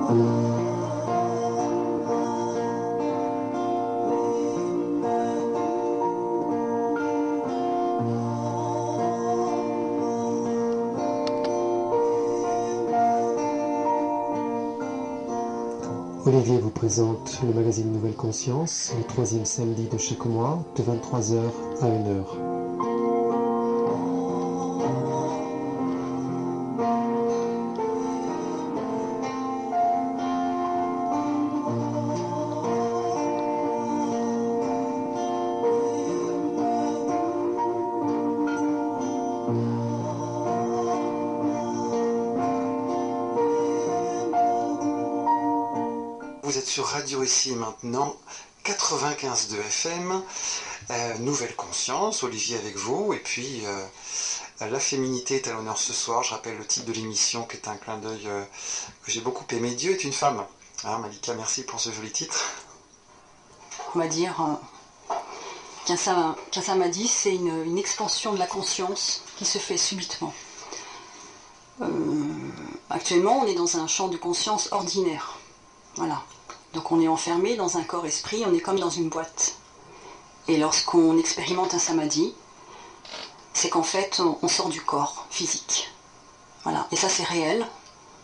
Olivier vous présente le magazine Nouvelle Conscience, le troisième samedi de chaque mois, de 23h à 1h. Vous êtes sur Radio Ici et Maintenant, 95.2 FM, Nouvelle Conscience, Olivier avec vous, et puis la féminité est à l'honneur ce soir. Je rappelle le titre de l'émission qui est un clin d'œil que j'ai beaucoup aimé. Dieu est une femme. Hein, Malika, merci pour ce joli titre. On va dire qu'un samadhi, c'est une expansion de la conscience qui se fait subitement. Actuellement, on est dans un champ de conscience ordinaire. Voilà. Donc on est enfermé dans un corps-esprit, on est comme dans une boîte. Et lorsqu'on expérimente un samadhi, c'est qu'en fait, on sort du corps physique. Voilà. Et ça, c'est réel.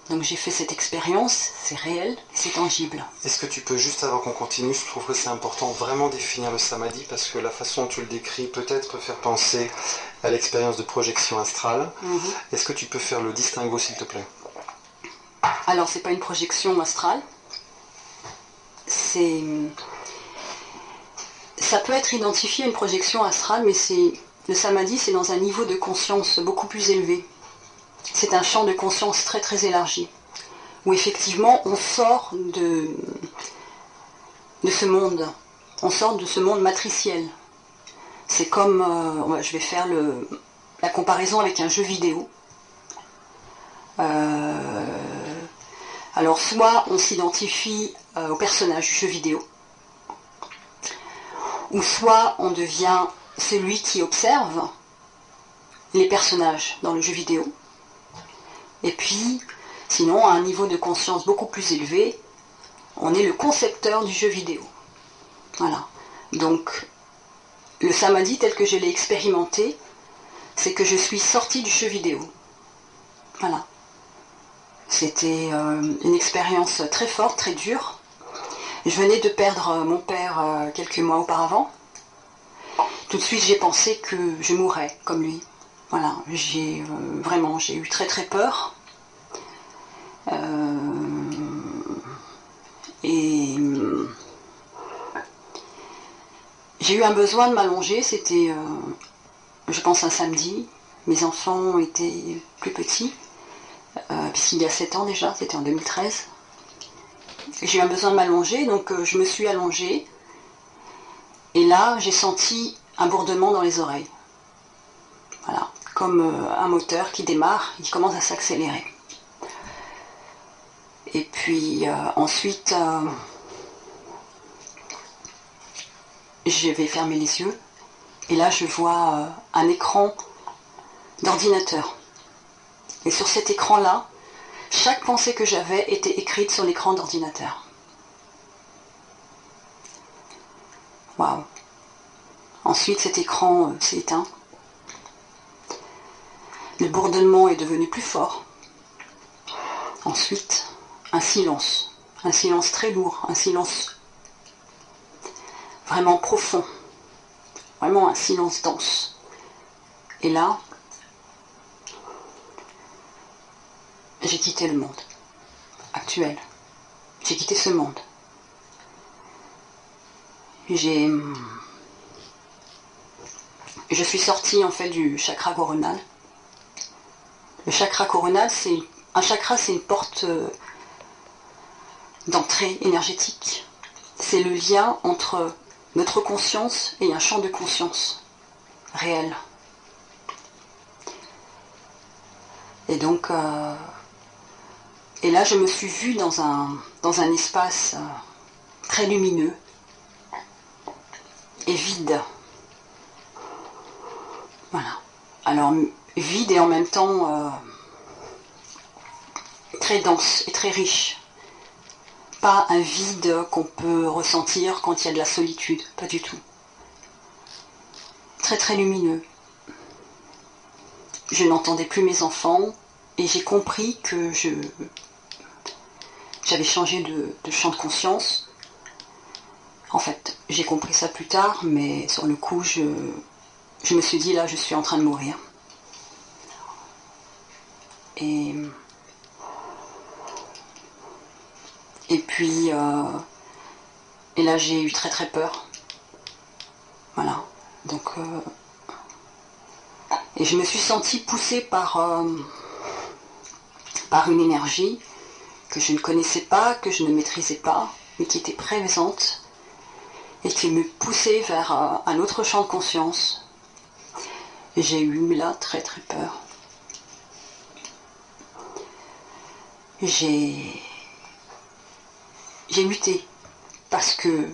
Donc j'ai fait cette expérience, c'est réel, c'est tangible. Est-ce que tu peux, juste avant qu'on continue, je trouve que c'est important vraiment définir le samadhi, parce que la façon dont tu le décris peut-être peut faire penser à l'expérience de projection astrale. Est-ce que tu peux faire le distinguo, s'il te plaît? Alors, c'est pas une projection astrale. Ça peut être identifié à une projection astrale, mais le samadhi, c'est dans un niveau de conscience beaucoup plus élevé. C'est un champ de conscience très très élargi, où effectivement on sort de ce monde, on sort de ce monde matriciel. C'est comme, je vais faire la comparaison avec un jeu vidéo. Alors soit on s'identifie au personnage du jeu vidéo, ou soit on devient celui qui observe les personnages dans le jeu vidéo. Et puis, sinon, à un niveau de conscience beaucoup plus élevé, on est le concepteur du jeu vidéo. Voilà. Donc, le samadhi tel que je l'ai expérimenté, c'est que je suis sortie du jeu vidéo. Voilà. C'était une expérience très forte, très dure. Je venais de perdre mon père quelques mois auparavant. Tout de suite, j'ai pensé que je mourrais comme lui. Voilà, j'ai eu très très peur. Et j'ai eu un besoin de m'allonger. C'était, je pense, un samedi. Mes enfants étaient plus petits, puisqu'il y a 7 ans déjà, c'était en 2013. J'ai eu un besoin de m'allonger, donc je me suis allongée. Et là, j'ai senti un bourdonnement dans les oreilles. Voilà, comme un moteur qui démarre, il commence à s'accélérer. Et puis ensuite, je vais fermer les yeux. Et là, je vois un écran d'ordinateur. Et sur cet écran-là, chaque pensée que j'avais était écrite sur l'écran d'ordinateur. Waouh! Ensuite, cet écran s'est éteint. Le bourdonnement est devenu plus fort. Ensuite, un silence très lourd, un silence vraiment profond, vraiment un silence dense. Et là, j'ai quitté le monde actuel. J'ai quitté ce monde. Je suis sortie en fait du chakra coronal. Le chakra coronal, c'est une porte d'entrée énergétique. C'est le lien entre notre conscience et un champ de conscience réel. Et donc, et là, je me suis vue dans un espace très lumineux et vide. Voilà. Alors, vide et en même temps très dense et très riche. pas un vide qu'on peut ressentir quand il y a de la solitude, pas du tout. Très très lumineux. Je n'entendais plus mes enfants et j'ai compris que j'avais changé de champ de conscience. En fait, j'ai compris ça plus tard, mais sur le coup, je me suis dit, là, je suis en train de mourir. Et puis, et là, j'ai eu très très peur. Voilà. Donc, et je me suis sentie poussée par une énergie que je ne connaissais pas, que je ne maîtrisais pas, mais qui était présente et qui me poussait vers un autre champ de conscience. Et j'ai eu là très très peur. J'ai lutté parce que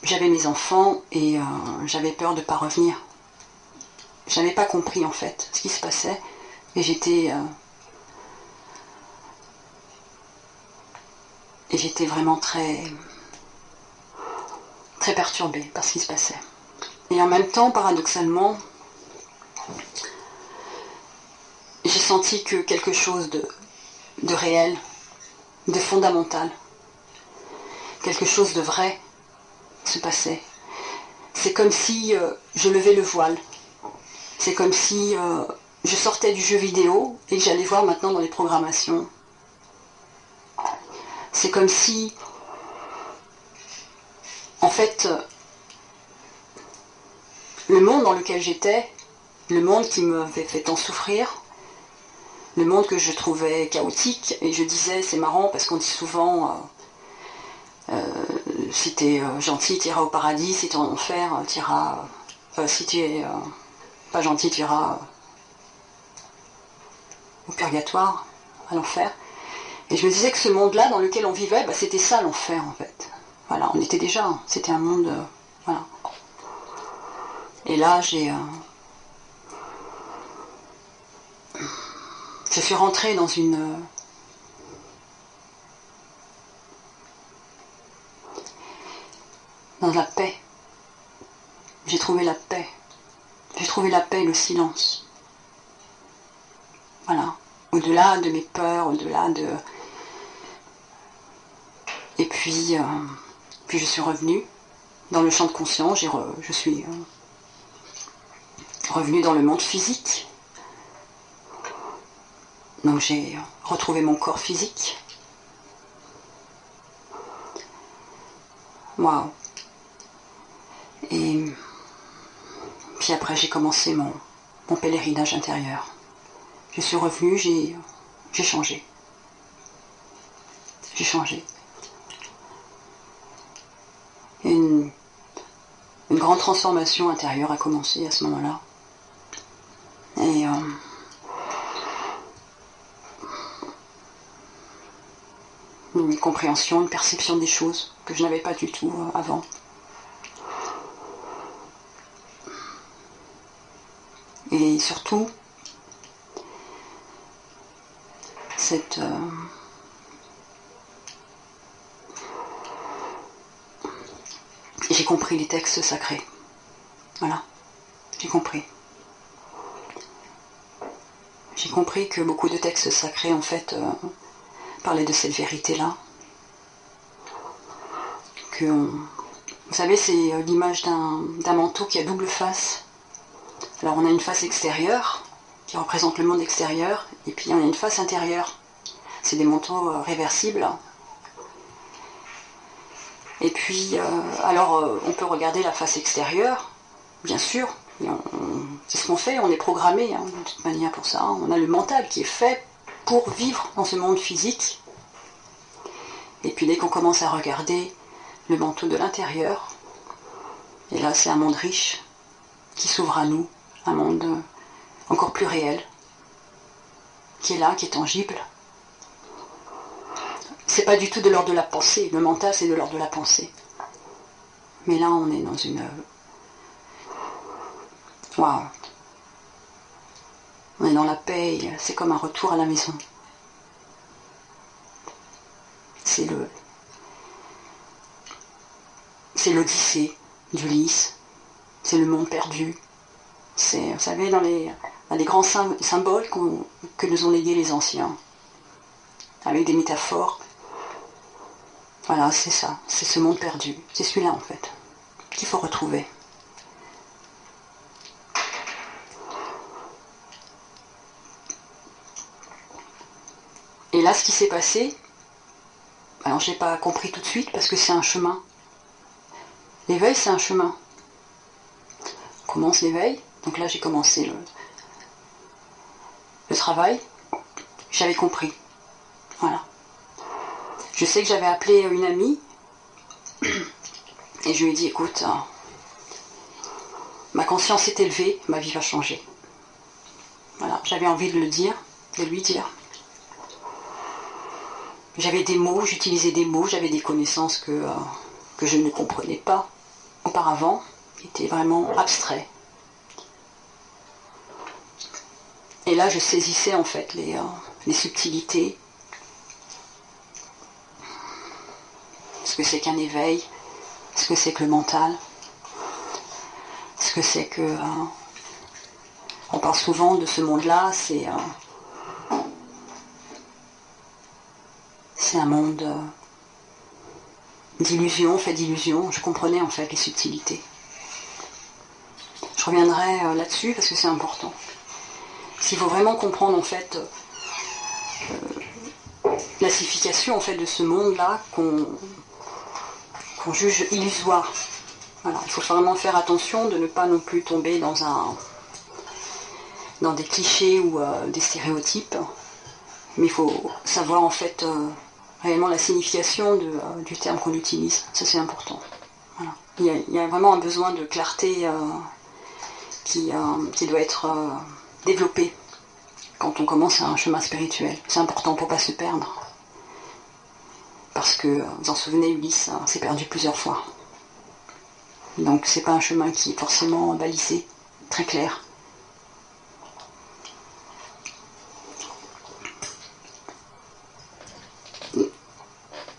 j'avais mes enfants et j'avais peur de ne pas revenir. Je n'avais pas compris en fait ce qui se passait et j'étais vraiment très très perturbée par ce qui se passait. Et en même temps, paradoxalement, j'ai senti que quelque chose de réel, de fondamental, quelque chose de vrai se passait. C'est comme si je levais le voile. C'est comme si je sortais du jeu vidéo et que j'allais voir maintenant dans les programmations. C'est comme si, en fait, le monde dans lequel j'étais, le monde qui m'avait fait tant souffrir, le monde que je trouvais chaotique, et je disais, c'est marrant parce qu'on dit souvent, si t'es gentil, t'iras au paradis, si t'es en enfer, t'iras... si t'es pas gentil, t'iras au purgatoire, à l'enfer. Et je me disais que ce monde-là dans lequel on vivait, bah, c'était ça l'enfer en fait. Voilà, on était déjà, c'était un monde... voilà. Et là, je suis rentrée dans dans la paix. J'ai trouvé la paix. J'ai trouvé la paix et le silence. Voilà. Au-delà de mes peurs, au-delà de... Et puis je suis revenue dans le champ de conscience. Je suis revenue dans le monde physique. Donc j'ai retrouvé mon corps physique. Waouh. Et puis après j'ai commencé mon pèlerinage intérieur. Je suis revenue, j'ai changé. J'ai changé. Et une grande transformation intérieure a commencé à ce moment-là. Et une compréhension, une perception des choses que je n'avais pas du tout avant. Et surtout, j'ai compris les textes sacrés. Voilà, j'ai compris. J'ai compris que beaucoup de textes sacrés, en fait, parlaient de cette vérité-là. Vous savez, c'est l'image d'un manteau qui a double face. Alors on a une face extérieure, qui représente le monde extérieur, et puis on a une face intérieure. C'est des manteaux réversibles. Et puis, on peut regarder la face extérieure, bien sûr. C'est ce qu'on fait, on est programmé de toute manière pour ça. On a le mental qui est fait pour vivre dans ce monde physique. Et puis dès qu'on commence à regarder le manteau de l'intérieur, et là c'est un monde riche qui s'ouvre à nous, un monde encore plus réel, qui est là, qui est tangible. C'est pas du tout de l'ordre de la pensée, le mental c'est de l'ordre de la pensée. Mais là on est dans une... Waouh! On est dans la paix, c'est comme un retour à la maison. c'est l'Odyssée d'Ulysse, c'est le monde perdu. C'est, vous savez, dans les grands symboles que nous ont légués les anciens, avec des métaphores. Voilà, c'est ça, c'est ce monde perdu. C'est celui-là en fait, qu'il faut retrouver. Et là, ce qui s'est passé, alors je n'ai pas compris tout de suite parce que c'est un chemin. L'éveil, c'est un chemin. On commence l'éveil, donc là j'ai commencé le travail, j'avais compris. Voilà. Je sais que j'avais appelé une amie et je lui ai dit, écoute, ma conscience est élevée, ma vie va changer. Voilà, j'avais envie de le dire, de lui dire. J'avais des mots, j'utilisais des mots, j'avais des connaissances que je ne comprenais pas auparavant, qui étaient vraiment abstraits. Et là, je saisissais en fait les subtilités. Ce que c'est qu'un éveil, ce que c'est que le mental, ce que c'est que... on parle souvent de ce monde-là, c'est un monde d'illusions, fait d'illusions. Je comprenais en fait les subtilités. Je reviendrai là-dessus parce que c'est important. S'il faut vraiment comprendre en fait la signification en fait de ce monde-là qu'on juge illusoire. Voilà, il faut vraiment faire attention de ne pas non plus tomber dans des clichés ou des stéréotypes. Mais il faut savoir en fait réellement la signification du terme qu'on utilise. Ça c'est important. Voilà. Il y a vraiment un besoin de clarté qui doit être développé quand on commence un chemin spirituel. C'est important pour ne pas se perdre. Parce que, vous vous en souvenez, Ulysse s'est perdu plusieurs fois. Donc c'est pas un chemin qui est forcément balisé, très clair.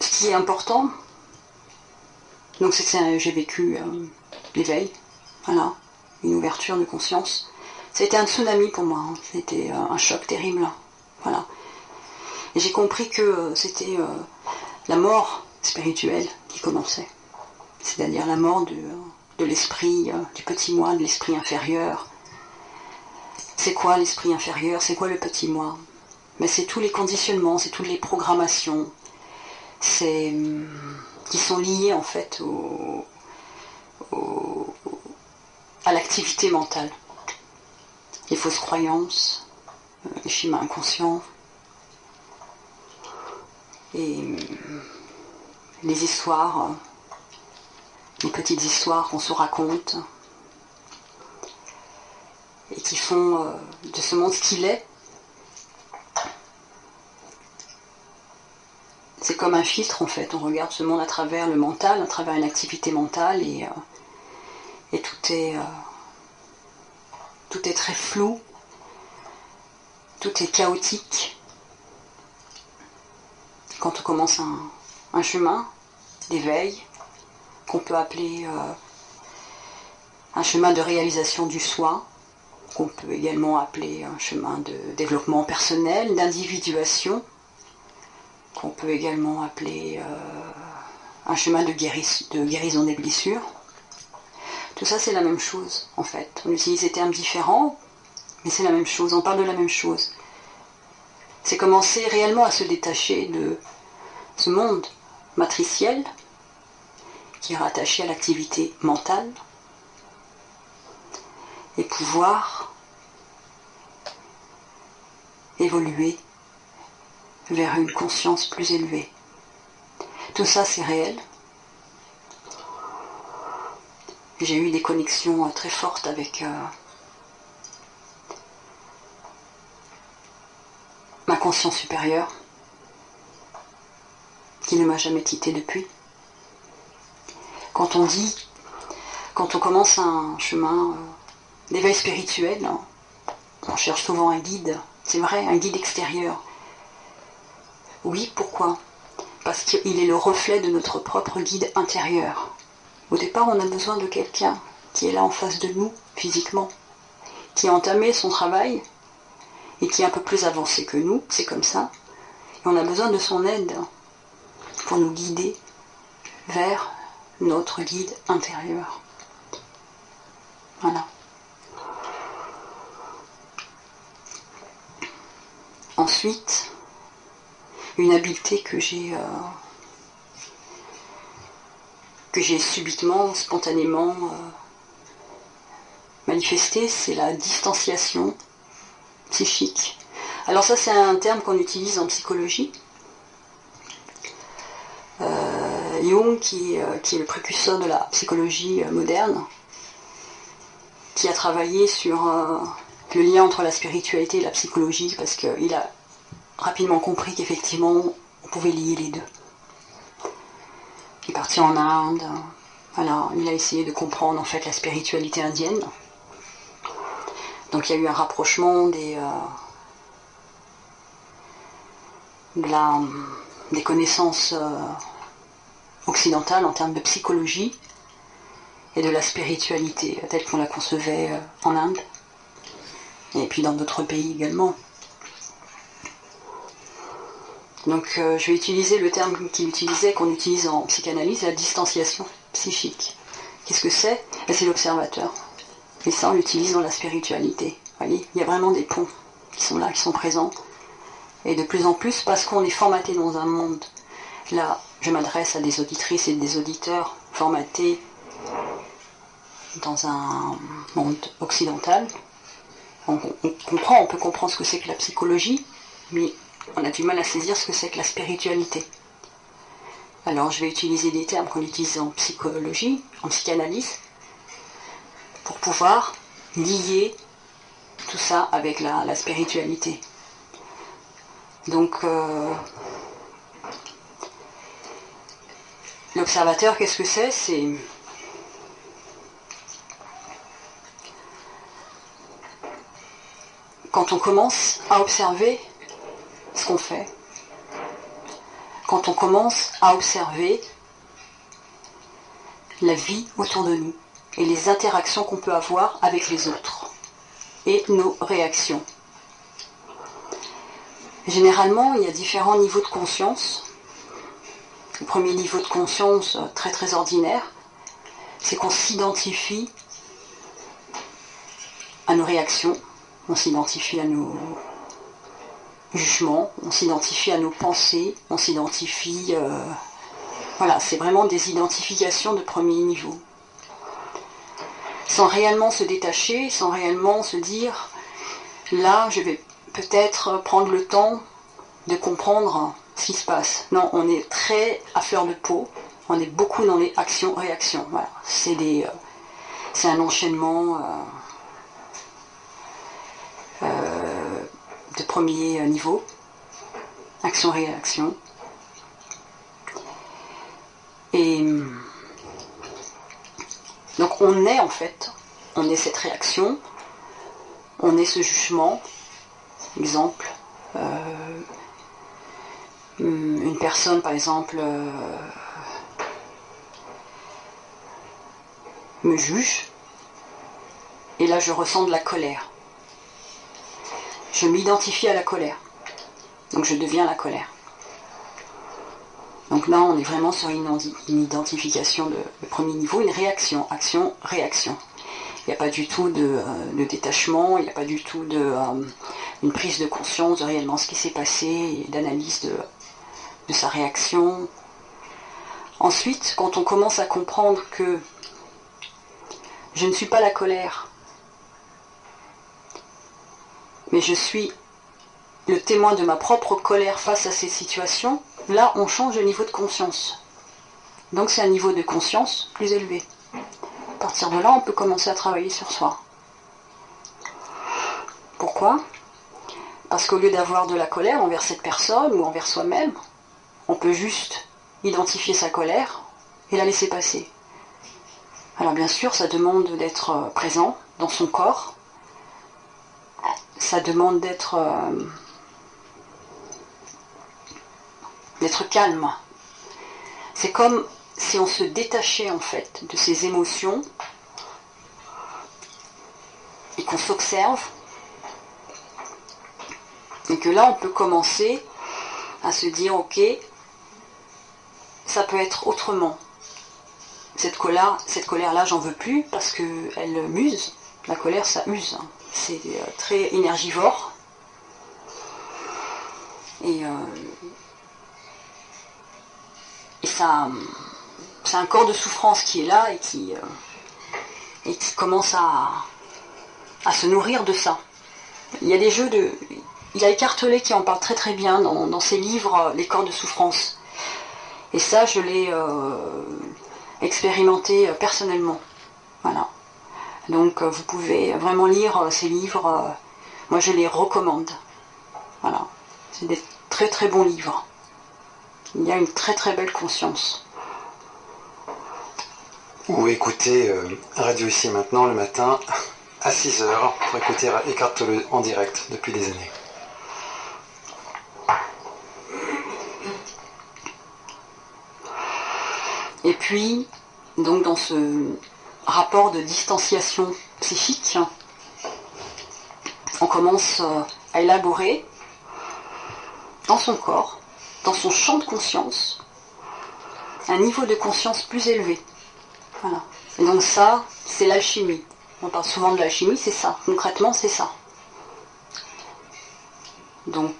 Ce qui est important, donc c'est que j'ai vécu l'éveil, voilà, une ouverture de conscience. C'était un tsunami pour moi, hein. C'était un choc terrible, voilà. Et j'ai compris que c'était la mort spirituelle qui commençait, c'est-à-dire la mort de l'esprit, du petit moi, de l'esprit inférieur. C'est quoi l'esprit inférieur? C'est quoi le petit moi? Mais c'est tous les conditionnements, c'est toutes les programmations, qui sont liées en fait à l'activité mentale. Les fausses croyances, les schémas inconscients, et les histoires, les petites histoires qu'on se raconte, et qui font de ce monde ce qu'il est. C'est comme un filtre en fait, on regarde ce monde à travers le mental, à travers une activité mentale, et tout est très flou, tout est chaotique. Quand on commence un chemin d'éveil, qu'on peut appeler un chemin de réalisation du soi, qu'on peut également appeler un chemin de développement personnel, d'individuation, qu'on peut également appeler un chemin de guérison des blessures. Tout ça c'est la même chose en fait. On utilise des termes différents, mais c'est la même chose, on parle de la même chose. C'est commencer réellement à se détacher de ce monde matriciel qui est rattaché à l'activité mentale et pouvoir évoluer vers une conscience plus élevée. Tout ça c'est réel. J'ai eu des connexions très fortes avec ma conscience supérieure, qui ne m'a jamais quitté depuis. Quand on commence un chemin d'éveil spirituel, on cherche souvent un guide, c'est vrai, un guide extérieur. Oui, pourquoi? Parce qu'il est le reflet de notre propre guide intérieur. Au départ, on a besoin de quelqu'un qui est là en face de nous, physiquement, qui a entamé son travail et qui est un peu plus avancé que nous, c'est comme ça. Et on a besoin de son aide pour nous guider vers notre guide intérieur. Voilà. Ensuite, une habileté que j'ai subitement, spontanément manifestée, c'est la distanciation psychique. Alors ça, c'est un terme qu'on utilise en psychologie. Jung, qui est le précurseur de la psychologie moderne, qui a travaillé sur le lien entre la spiritualité et la psychologie, parce qu'il a rapidement compris qu'effectivement, on pouvait lier les deux. Il est parti en Inde, voilà, il a essayé de comprendre en fait la spiritualité indienne. Donc il y a eu un rapprochement des connaissances occidentales en termes de psychologie et de la spiritualité telle qu'on la concevait en Inde et puis dans d'autres pays également. Donc je vais utiliser le terme qu'il utilisait, qu'on utilise en psychanalyse, la distanciation psychique. Qu'est-ce que c'est? C'est l'observateur. Et ça, on l'utilise dans la spiritualité. Vous voyez, il y a vraiment des ponts qui sont là, qui sont présents. Et de plus en plus, parce qu'on est formaté dans un monde, là, je m'adresse à des auditrices et des auditeurs formatés dans un monde occidental. On peut comprendre ce que c'est que la psychologie, mais on a du mal à saisir ce que c'est que la spiritualité. Alors, je vais utiliser des termes qu'on utilise en psychologie, en psychanalyse, pour pouvoir lier tout ça avec la spiritualité. Donc, l'observateur, qu'est-ce que c'est? C'est quand on commence à observer ce qu'on fait, quand on commence à observer la vie autour de nous et les interactions qu'on peut avoir avec les autres et nos réactions. Généralement, il y a différents niveaux de conscience. Le premier niveau de conscience, très très ordinaire, c'est qu'on s'identifie à nos réactions, on s'identifie à nos jugements, on s'identifie à nos pensées, on s'identifie... voilà, c'est vraiment des identifications de premier niveau. Sans réellement se détacher, sans réellement se dire, là, je vais peut-être prendre le temps de comprendre ce qui se passe. Non, on est très à fleur de peau, on est beaucoup dans les actions-réactions. Voilà, c'est un enchaînement de premier niveau, action-réaction. Et donc on est en fait, on est cette réaction, on est ce jugement. Exemple, une personne par exemple me juge et là je ressens de la colère. Je m'identifie à la colère, donc je deviens la colère. Donc là on est vraiment sur une identification de premier niveau, une réaction, action, réaction. Il n'y a pas du tout de détachement, il n'y a pas du tout une prise de conscience de réellement ce qui s'est passé, et d'analyse de sa réaction. Ensuite, quand on commence à comprendre que je ne suis pas la colère, mais je suis le témoin de ma propre colère face à ces situations, là on change de niveau de conscience. Donc c'est un niveau de conscience plus élevé. À partir de là, on peut commencer à travailler sur soi. Pourquoi? Parce qu'au lieu d'avoir de la colère envers cette personne ou envers soi-même, on peut juste identifier sa colère et la laisser passer. Alors bien sûr, ça demande d'être présent dans son corps. Ça demande d'être calme. C'est comme si on se détachait en fait de ces émotions et qu'on s'observe, et que là on peut commencer à se dire ok, ça peut être autrement. Cette colère-là, j'en veux plus parce qu'elle m'use. La colère, ça use. C'est très énergivore. Et ça, c'est un corps de souffrance qui est là et qui commence à se nourrir de ça. Il y a des jeux de... Il y a Eckhart Tolle qui en parle très très bien dans ses livres Les corps de souffrance. Et ça, je l'ai expérimenté personnellement. Voilà. Donc vous pouvez vraiment lire ces livres. Moi, je les recommande. Voilà. C'est des très très bons livres. Il y a une très très belle conscience. Ou écoutez Radio Ici et Maintenant le matin à 6h pour écouter Eckhart Tolle en direct depuis des années. Et puis, donc dans ce rapport de distanciation psychique, on commence à élaborer dans son corps, dans son champ de conscience, un niveau de conscience plus élevé. Voilà. Et donc ça, c'est l'alchimie. On parle souvent de l'alchimie, c'est ça. Concrètement, c'est ça. Donc,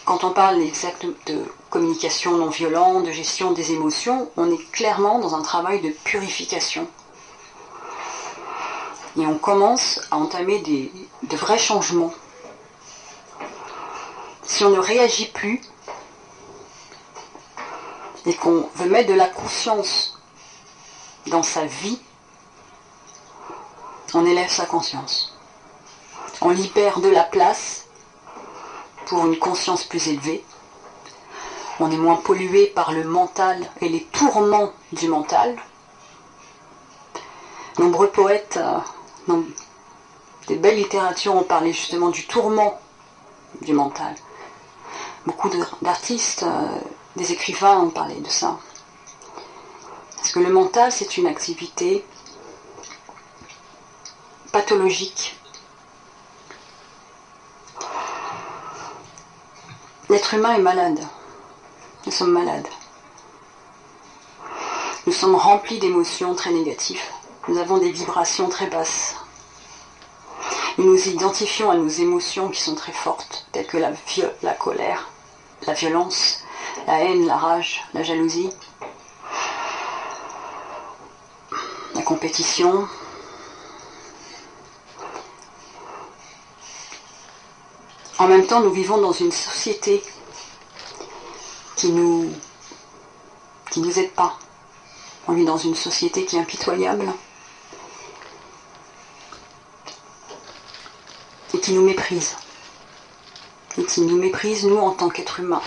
quand on parle de communication non violente, de gestion des émotions, on est clairement dans un travail de purification. Et on commence à entamer de vrais changements. Si on ne réagit plus et qu'on veut mettre de la conscience dans sa vie, on élève sa conscience. On libère de la place pour une conscience plus élevée. On est moins pollué par le mental et les tourments du mental. Nombreux poètes, dans des belles littératures, ont parlé justement du tourment du mental. Beaucoup d'artistes, des écrivains ont parlé de ça. Parce que le mental, c'est une activité pathologique. L'être humain est malade. Nous sommes malades. Nous sommes remplis d'émotions très négatives. Nous avons des vibrations très basses. Nous nous identifions à nos émotions qui sont très fortes, telles que la colère, la violence, la haine, la rage, la jalousie, la compétition. En même temps, nous vivons dans une société qui nous aide pas. On vit dans une société qui est impitoyable et qui nous méprise. Et qui nous méprise, nous, en tant qu'êtres humains,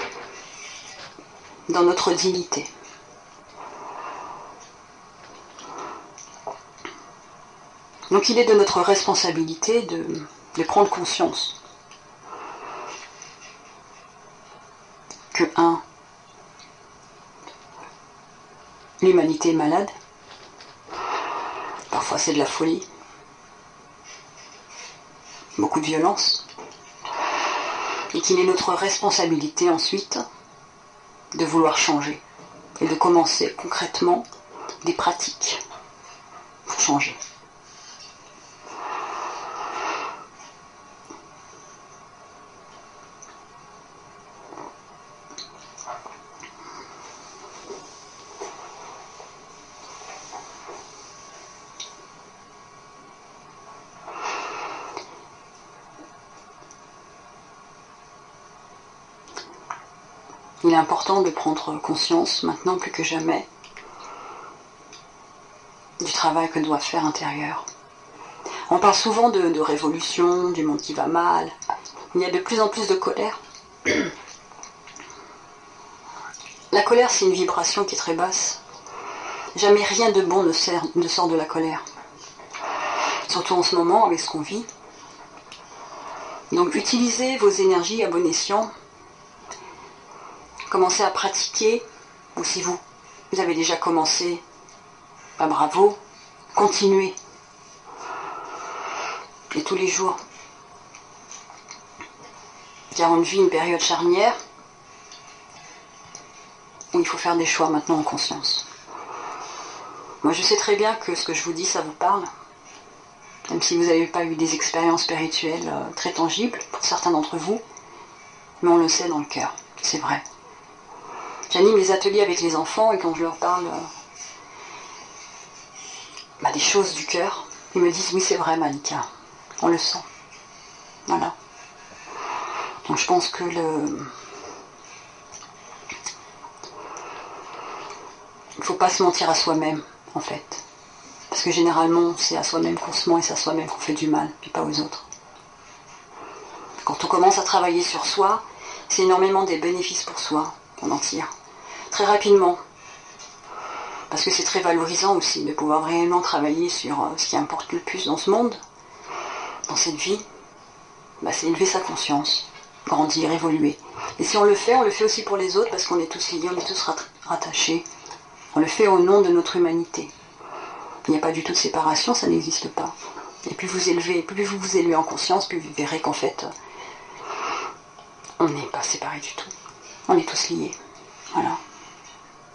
dans notre dignité. Donc il est de notre responsabilité de prendre conscience que l'humanité est malade. Parfois c'est de la folie. Beaucoup de violence. Et qu'il est notre responsabilité ensuite de vouloir changer. Et de commencer concrètement des pratiques pour changer. Il est important de prendre conscience, maintenant plus que jamais, du travail que doit faire intérieur. On parle souvent de révolution, du monde qui va mal. Il y a de plus en plus de colère. La colère, c'est une vibration qui est très basse. Jamais rien de bon ne sort de la colère. Surtout en ce moment, avec ce qu'on vit. Donc utilisez vos énergies à bon escient. Commencez à pratiquer, ou si vous vous avez déjà commencé, bah, bravo, continuez. Et tous les jours. Car on vit une période charnière où il faut faire des choix maintenant en conscience. Moi je sais très bien que ce que je vous dis, ça vous parle. Même si vous n'avez pas eu des expériences spirituelles très tangibles, pour certains d'entre vous, mais on le sait dans le cœur, c'est vrai. J'anime les ateliers avec les enfants et quand je leur parle des choses du cœur, ils me disent oui c'est vrai Malika, on le sent. Voilà. Donc je pense que il ne faut pas se mentir à soi-même en fait. Parce que généralement c'est à soi-même qu'on se ment et c'est à soi-même qu'on fait du mal, puis pas aux autres. Quand on commence à travailler sur soi, c'est énormément des bénéfices pour soi qu'on en tire. Très rapidement. Parce que c'est très valorisant aussi de pouvoir réellement travailler sur ce qui importe le plus dans ce monde, dans cette vie, c'est élever sa conscience, grandir, évoluer. Et si on le fait aussi pour les autres parce qu'on est tous liés, on est tous rattachés. On le fait au nom de notre humanité. Il n'y a pas du tout de séparation, ça n'existe pas. Et plus vous vous élevez en conscience, plus vous verrez qu'en fait, on n'est pas séparés du tout. On est tous liés. Voilà.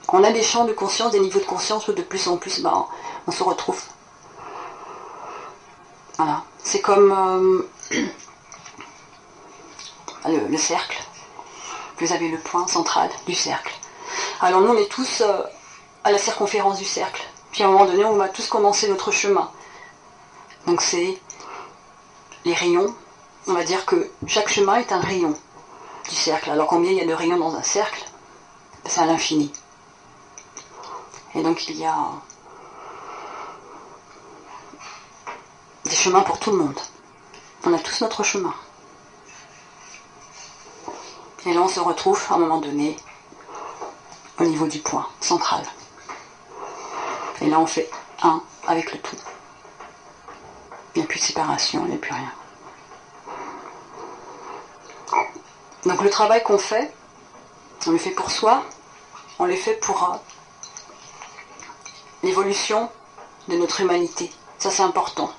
On a des champs de conscience, des niveaux de conscience où de plus en plus, on se retrouve. Voilà. C'est comme le cercle. Vous avez le point central du cercle. Alors nous, on est tous à la circonférence du cercle. Puis à un moment donné, on va tous commencer notre chemin. Donc c'est les rayons. On va dire que chaque chemin est un rayon du cercle. Alors combien il y a de rayons dans un cercle? C'est à l'infini. Et donc il y a des chemins pour tout le monde. On a tous notre chemin. Et là on se retrouve à un moment donné au niveau du point central. Et là on fait un avec le tout. Il n'y a plus de séparation, il n'y a plus rien. Donc le travail qu'on fait, on le fait pour soi, on le fait pour l'évolution de notre humanité. Ça c'est important.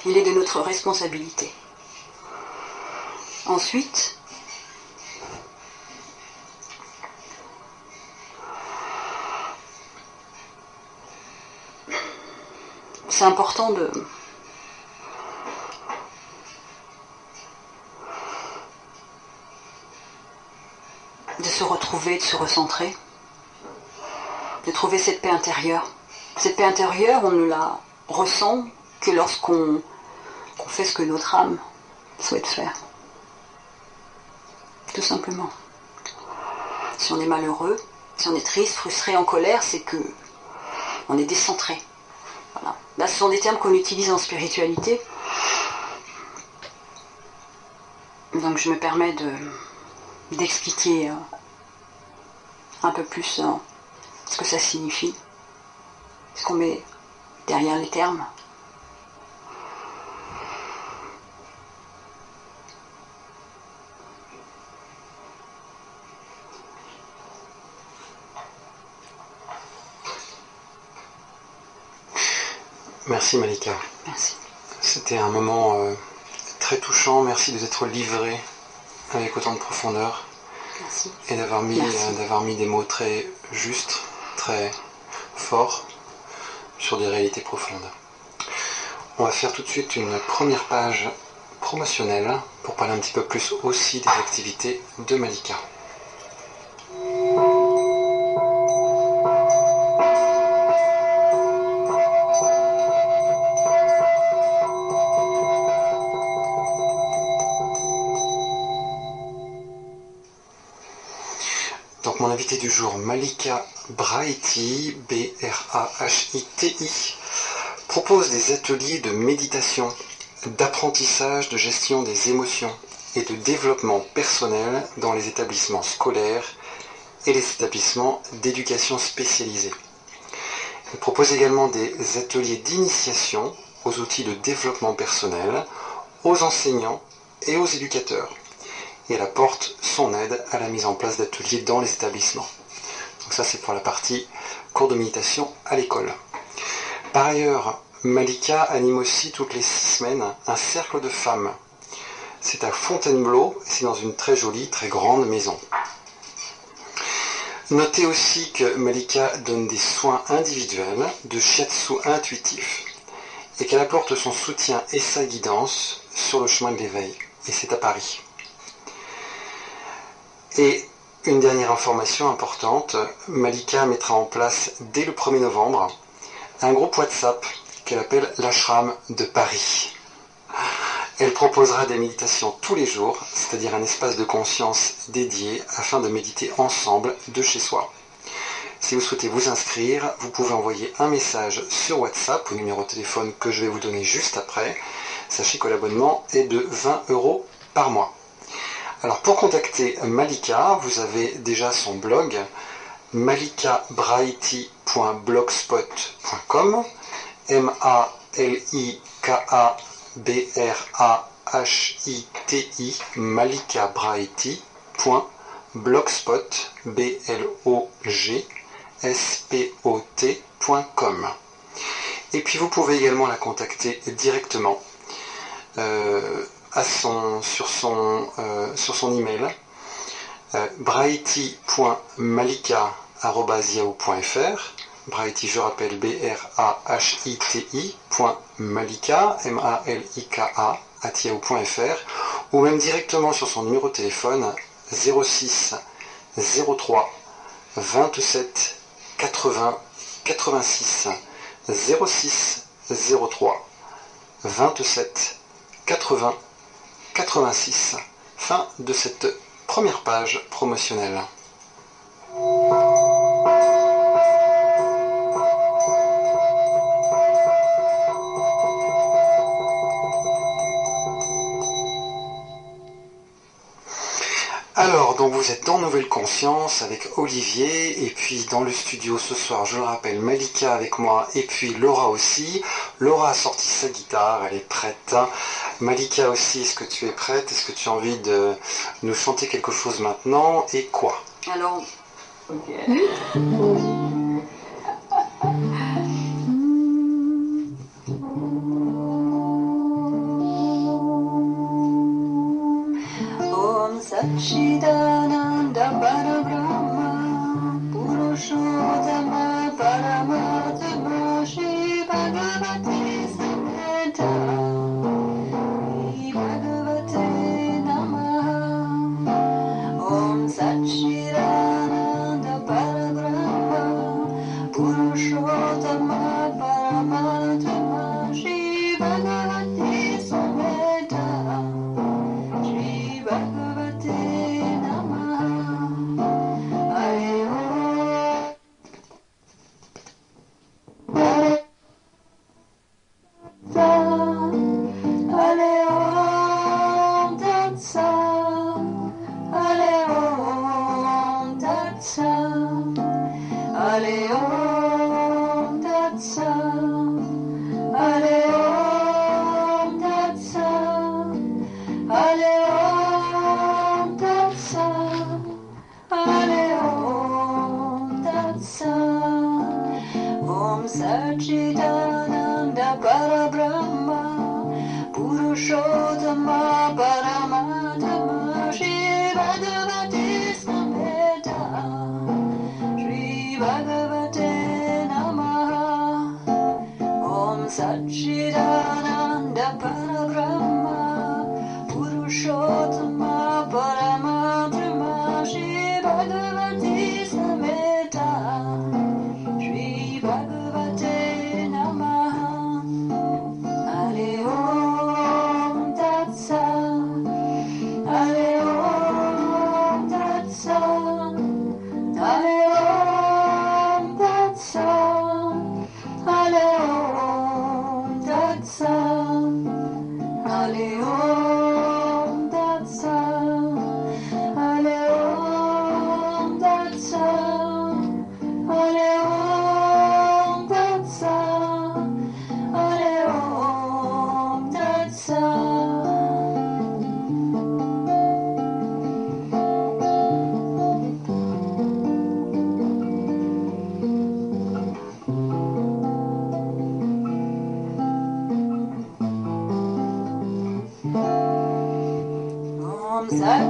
Il est de notre responsabilité. Ensuite, c'est important de se retrouver, de se recentrer, de trouver cette paix intérieure. Cette paix intérieure, on ne la ressent que lorsqu'on fait ce que notre âme souhaite faire. Tout simplement. Si on est malheureux, si on est triste, frustré, en colère, c'est que on est décentré. Voilà. Là, ce sont des termes qu'on utilise en spiritualité. Donc je me permets d'expliquer un peu plus ce que ça signifie, ce qu'on met derrière les termes. Merci Malika. Merci. C'était un moment très touchant. Merci de t'être livrée avec autant de profondeur. Merci. Et d'avoir mis des mots très justes, très forts sur des réalités profondes. On va faire tout de suite une première page promotionnelle pour parler un petit peu plus aussi des activités de Malika. Donc mon invité du jour, Malika Brahiti, B-R-A-H-I-T-I, propose des ateliers de méditation, d'apprentissage de gestion des émotions et de développement personnel dans les établissements scolaires et les établissements d'éducation spécialisée. Elle propose également des ateliers d'initiation aux outils de développement personnel, aux enseignants et aux éducateurs. Et elle apporte son aide à la mise en place d'ateliers dans les établissements. Donc ça c'est pour la partie cours de méditation à l'école. Par ailleurs, Malika anime aussi toutes les 6 semaines un cercle de femmes. C'est à Fontainebleau, c'est dans une très jolie, très grande maison. Notez aussi que Malika donne des soins individuels de shiatsu intuitif et qu'elle apporte son soutien et sa guidance sur le chemin de l'éveil. Et c'est à Paris. Et une dernière information importante, Malika mettra en place dès le 1er novembre un groupe WhatsApp qu'elle appelle l'Ashram de Paris. Elle proposera des méditations tous les jours, c'est-à-dire un espace de conscience dédié afin de méditer ensemble de chez soi. Si vous souhaitez vous inscrire, vous pouvez envoyer un message sur WhatsApp au numéro de téléphone que je vais vous donner juste après. Sachez que l'abonnement est de 20 € par mois. Alors pour contacter Malika, vous avez déjà son blog malikabraiti.blogspot.com malikabraiti malikabraiti.blogspot.com. Et puis vous pouvez également la contacter directement sur son email braiti.malika@yahoo.fr. Braiti, je rappelle, braiti.malika, malika@yahoo.fr, ou même directement sur son numéro de téléphone 06 03 27 80 86 06 03 27 80 86. Fin de cette première page promotionnelle. Alors, donc vous êtes dans Nouvelle Conscience avec Olivier, et puis dans le studio ce soir, je le rappelle, Malika avec moi, et puis Laura aussi. Laura a sorti sa guitare, elle est prête. Malika aussi, est-ce que tu es prête? Est-ce que tu as envie de nous chanter quelque chose maintenant? Et quoi? Alors, ok. Satchidananda Parabrahma Purushottama Paramatma Shri Bhagavate Samhita Shri Bhagavate Namaha. Om Satchidananda Parabrahma Purushottama Paramatma Shri Bhagavate Samhita Shri Bhagavate Namaha. Hare Om Tat Sat. Hare Om Tat Sat. Hare Om Tat Sat. Hare Om Tat Sat. Hare Om Tat Sat. Hare Om Tat Sat. Om Satchidananda Parabrahma Purushottama Paramatma Shri Bhagavate Samhita Shri Bhagavate Namaha. Om Satchidananda Parabrahma Purushottama Paramatma Shri Bhagavate Samhita Shri Bhagavate Namaha.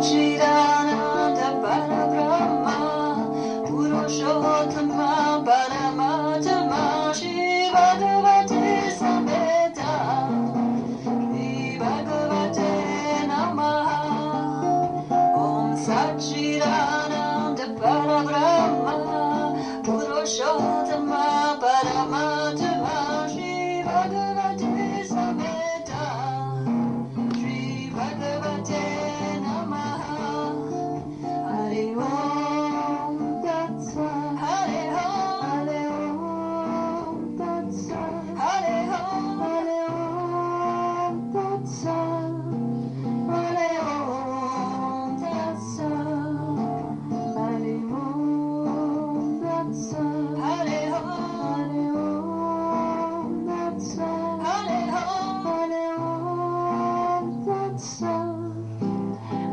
Satchidananda Parabrahma Purushottama Paramatma Shri Bhagavate Samveta Shri Bhagavate Namaha Om Satchidananda Parabrahma Purushottama Paramatma Shri Bhagavate Samveta Shri Bhagavate Namaha Hare Om Tat Sat Hare Om Tat Sat Hare Om Tat Sat Hare Om Tat Sat Hare Om Tat Sat Hare Om Tat Sat Hare Om Tat Sat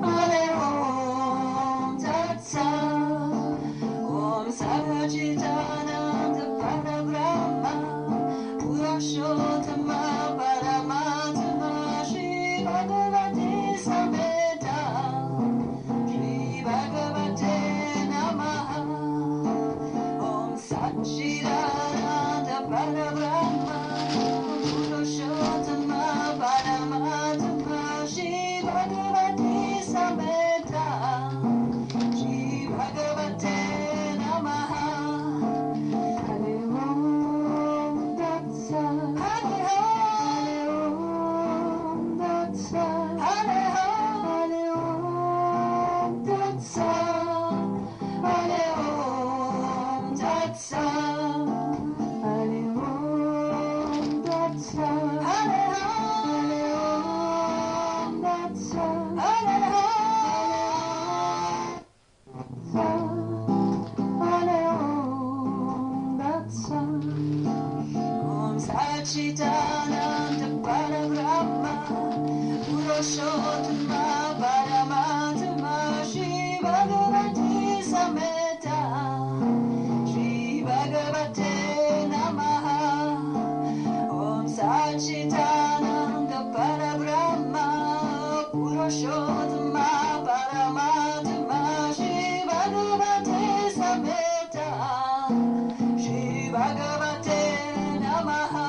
Hare Om Tat Sat Om Satchidananda Parabrahma Purushottama Paramatma Shri Bhagavate Samveta Shri Bhagavate Namaha Om Satchidananda Parabrahma Purushottama Paramatma Shri Bhagavate Samveta Shri Bhagavate Namaha Hare Om Tat Sat Hare Om Tat Sat Hare Om Tat Sat Hare Om Tat Sat Hare Om Tat Sat Hare Om Tat Sat Hare Om Tat Sat Om Satchidananda Parabrahma Purushottama Paramatma Shri Bhagavate Samveta Shri Bhagavate Namaha Om Satchidananda Parabrahma Purushottama Paramatma Shri Bhagavate Samveta Shri Bhagavate Namaha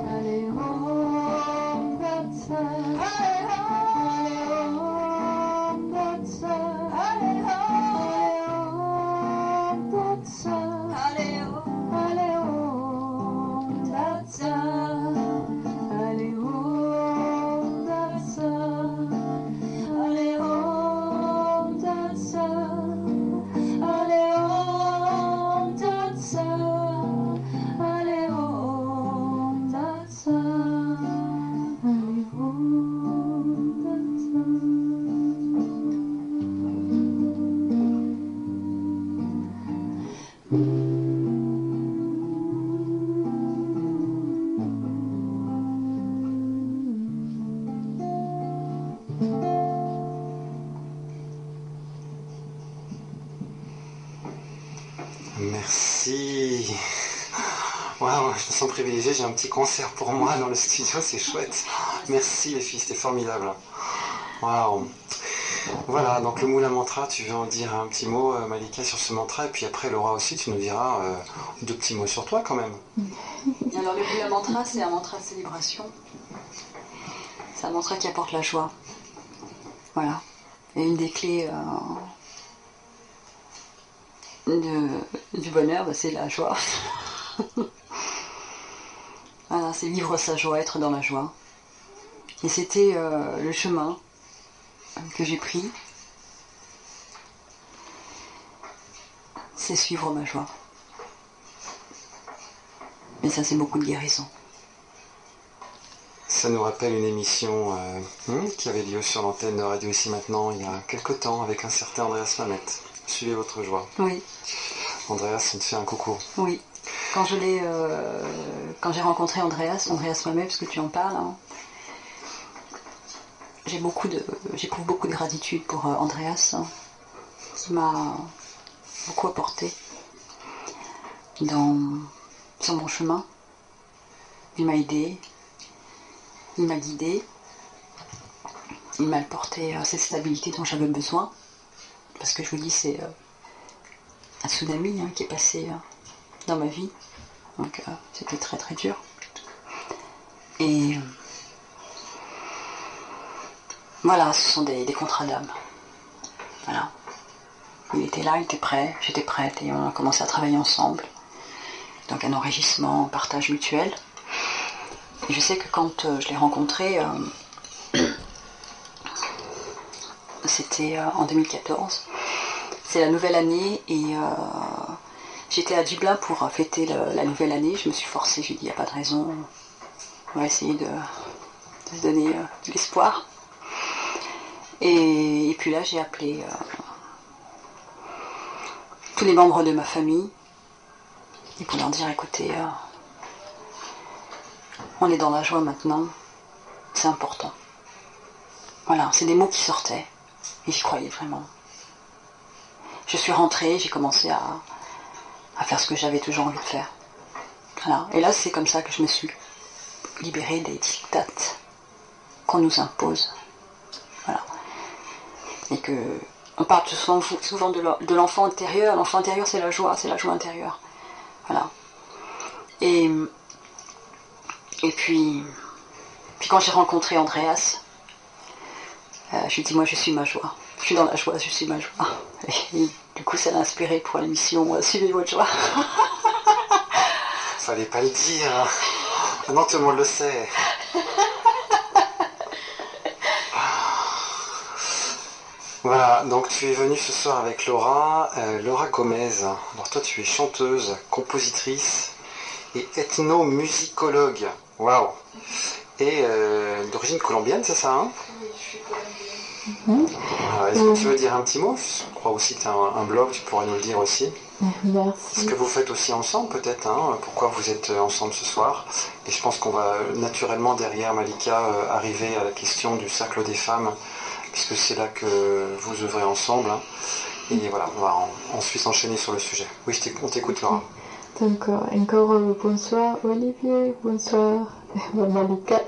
Hare Om Tat Sat Hare Om Tat Sat Hare Om Tat Sat Hare Om Tat Sat Hare Om Tat Sat Hare Om Tat Sat Hare Om Tat Sat Hare Om Tat Sat Hare Om Tat Sat Merci. Waouh, je me sens privilégiée, j'ai un petit concert pour moi dans le studio, c'est chouette. Merci les filles, c'était formidable. Waouh. Voilà, donc le Moula Mantra, tu veux en dire un petit mot, Malika, sur ce mantra, et puis après Laura aussi, tu nous diras deux petits mots sur toi quand même. Alors le Moula Mantra, c'est un mantra de célébration. C'est un mantra qui apporte la joie. Voilà. Et une des clés du bonheur, c'est la joie. Voilà, c'est vivre sa joie, être dans la joie. Et c'était le chemin que j'ai pris. C'est suivre ma joie. Mais ça, c'est beaucoup de guérison. Ça nous rappelle une émission qui avait lieu sur l'antenne de Radio Ici Maintenant il y a quelque temps avec un certain Andreas Mamet. Suivez votre joie. Oui. Andreas, on te fait un coucou. Oui. Quand j'ai rencontré Andreas Mamet, parce que tu en parles, hein, j'éprouve beaucoup de gratitude pour Andreas, hein, qui m'a beaucoup apporté sur mon chemin. Il m'a aidé, il m'a guidé, il m'a apporté cette stabilité dont j'avais besoin. Parce que je vous dis, c'est un tsunami qui est passé dans ma vie. Donc c'était très très dur. Et voilà, ce sont des contrats d'âme. Voilà. Il était là, il était prêt, j'étais prête et on a commencé à travailler ensemble. Donc un enrichissement, un partage mutuel. Et je sais que quand je l'ai rencontré, c'était en 2014. C'est la nouvelle année et j'étais à Dublin pour fêter la nouvelle année. Je me suis forcée, j'ai dit, il n'y a pas de raison. On va essayer de se donner de l'espoir. Et puis là, j'ai appelé tous les membres de ma famille et pour leur dire, écoutez, on est dans la joie maintenant, c'est important. Voilà, c'est des mots qui sortaient et j'y croyais vraiment. Je suis rentrée, j'ai commencé à faire ce que j'avais toujours envie de faire. Voilà. Et là, c'est comme ça que je me suis libérée des dictates qu'on nous impose. Voilà. Et que on parle souvent de l'enfant intérieur. L'enfant intérieur, c'est la joie intérieure. Voilà. Et puis quand j'ai rencontré Andreas, je lui ai dit, moi je suis ma joie. Je suis dans la joie, je suis ma joie. Et du coup, ça l'a inspiré pour l'émission Suivez votre joie. Fallait pas le dire. Maintenant tout le monde le sait. Voilà, donc tu es venue ce soir avec Laura Gomez. Alors toi tu es chanteuse, compositrice et ethnomusicologue. Waouh. Et d'origine colombienne, c'est ça, hein? Oui, je suis colombienne. Alors, est-ce que tu veux dire un petit mot? Je crois aussi que tu as un blog, tu pourrais nous le dire aussi. Merci. Ce que vous faites aussi ensemble peut-être, hein, pourquoi vous êtes ensemble ce soir. Et je pense qu'on va naturellement derrière Malika arriver à la question du cercle des femmes, puisque c'est là que vous œuvrez ensemble. Hein. Et voilà, on va ensuite enchaîner sur le sujet. Oui, on t'écoute Laura. Donc encore bonsoir Olivier, bonsoir Malika.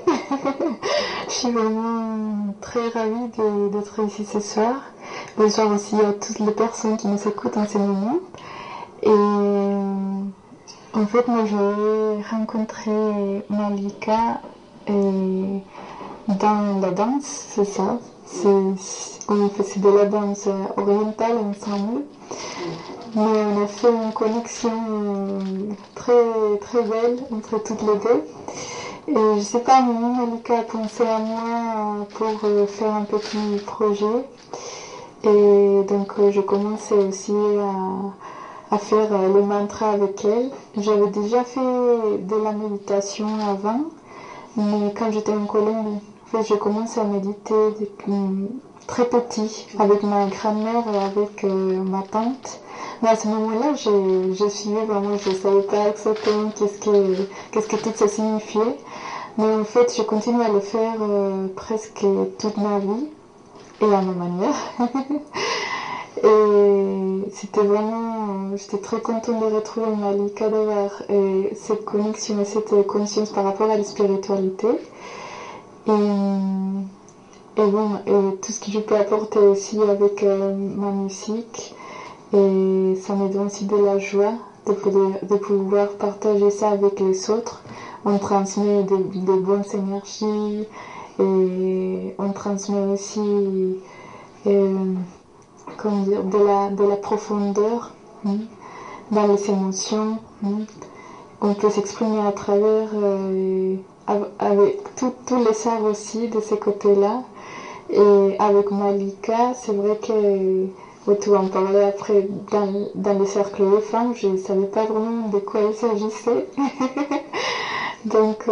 Je suis vraiment très ravie d'être ici ce soir. Bonsoir aussi à toutes les personnes qui nous écoutent en ce moment. Et en fait, moi j'ai rencontré Malika dans la danse, c'est ça. On faisait de la danse orientale ensemble. Mais on a fait une connexion très, très belle entre toutes les deux. Et je sais pas, Malika a pensé à moi pour faire un petit projet. Et donc je commençais aussi à faire le mantra avec elle. J'avais déjà fait de la méditation avant, mais quand j'étais en Colombie, en fait, je commençais à méditer très petit avec ma grand-mère et avec ma tante. Mais à ce moment-là, je suivais vraiment, je ne savais pas exactement qu'est-ce que tout ça signifiait. Mais en fait, je continue à le faire presque toute ma vie et à ma manière. Et c'était vraiment, j'étais très contente de retrouver Malika, d'avoir cette connexion et cette conscience par rapport à la spiritualité. Et bon, et tout ce que je peux apporter aussi avec ma musique. Et ça me donne aussi de la joie de pouvoir partager ça avec les autres. On transmet de bonnes énergies et on transmet aussi comment dire, de la profondeur dans les émotions. On peut s'exprimer à travers avec tous les arts aussi de ces côtés-là. Et avec Malika, c'est vrai que tu en parlais après dans le cercle des femmes, je ne savais pas vraiment de quoi il s'agissait. Donc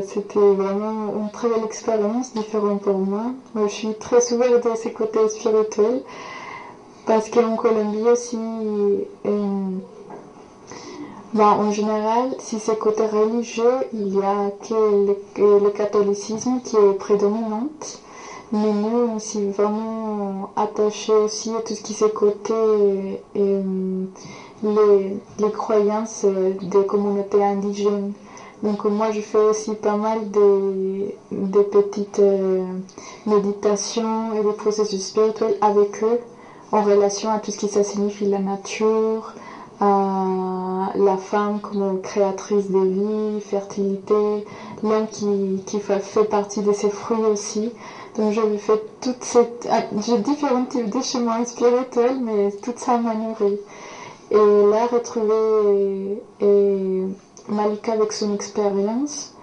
c'était vraiment une très belle expérience, différente pour moi. Moi, je suis très ouverte de ces côtés spirituels, parce qu'en Colombie aussi, en général, si c'est côté religieux, il n'y a que le catholicisme qui est prédominant. Mais nous, on s'est vraiment attachés aussi à tout ce qui s'est côté les croyances des communautés indigènes. Donc moi je fais aussi pas mal des petites méditations et des processus spirituels avec eux en relation à tout ce qui ça signifie la nature, la femme comme créatrice de vie, fertilité, l'homme qui fait partie de ses fruits aussi. Donc j'avais fait j'ai différents types de chemins spirituels, mais tout ça m'a nourri. Et là, retrouver Malika avec son expérience,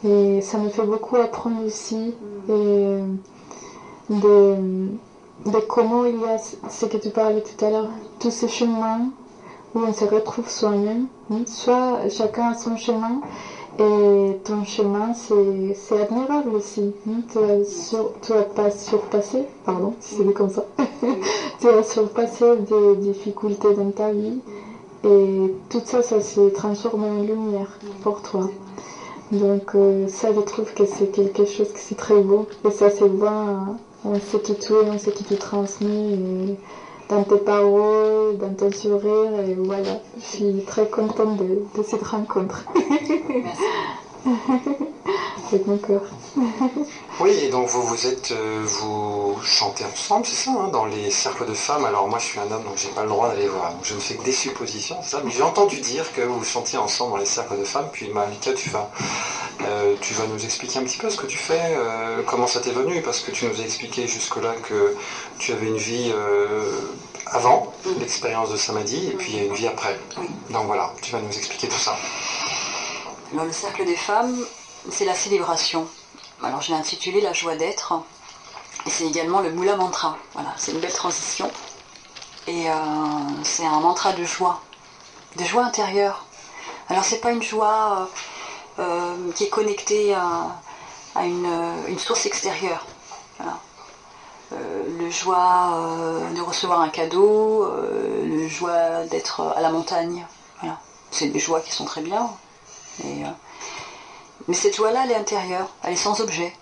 et ça me fait beaucoup apprendre aussi et de comment il y a ce que tu parlais tout à l'heure, tous ces chemins où on se retrouve soi-même, soit chacun a son chemin, et ton chemin c'est admirable aussi. Tu vas pas surpasser, pardon si c'est dit comme ça, tu vas surpasser des difficultés dans ta vie, et tout ça s'est transformé en lumière pour toi. Donc ça, je trouve que c'est quelque chose que c'est très beau, et ça se voit en ce que tu es, en ce que tu transmets, et dans tes paroles, dans ton sourire, et voilà, je suis très contente de cette rencontre. Merci. Avec mon cœur. Oui, et donc vous chantez ensemble, c'est ça, hein, dans les cercles de femmes. Alors moi je suis un homme, donc j'ai pas le droit d'aller voir, donc je ne fais que des suppositions, c'est ça. Mais j'ai entendu dire que vous chantiez ensemble dans les cercles de femmes. Puis Malika, tu vas nous expliquer un petit peu ce que tu fais, comment ça t'est venu, parce que tu nous as expliqué jusque-là que tu avais une vie avant l'expérience de Samadhi, et puis il y a une vie après. Donc voilà, tu vas nous expliquer tout ça. Alors, le cercle des femmes, c'est la célébration. Alors je l'ai intitulé La joie d'être, et c'est également le Mula Mantra. Voilà, c'est une belle transition. Et c'est un mantra de joie intérieure. Alors c'est pas une joie qui est connectée à une source extérieure. Voilà. Le joie de recevoir un cadeau, le joie d'être à la montagne. Voilà. C'est des joies qui sont très bien. Mais cette joie-là, elle est intérieure, elle est sans objet.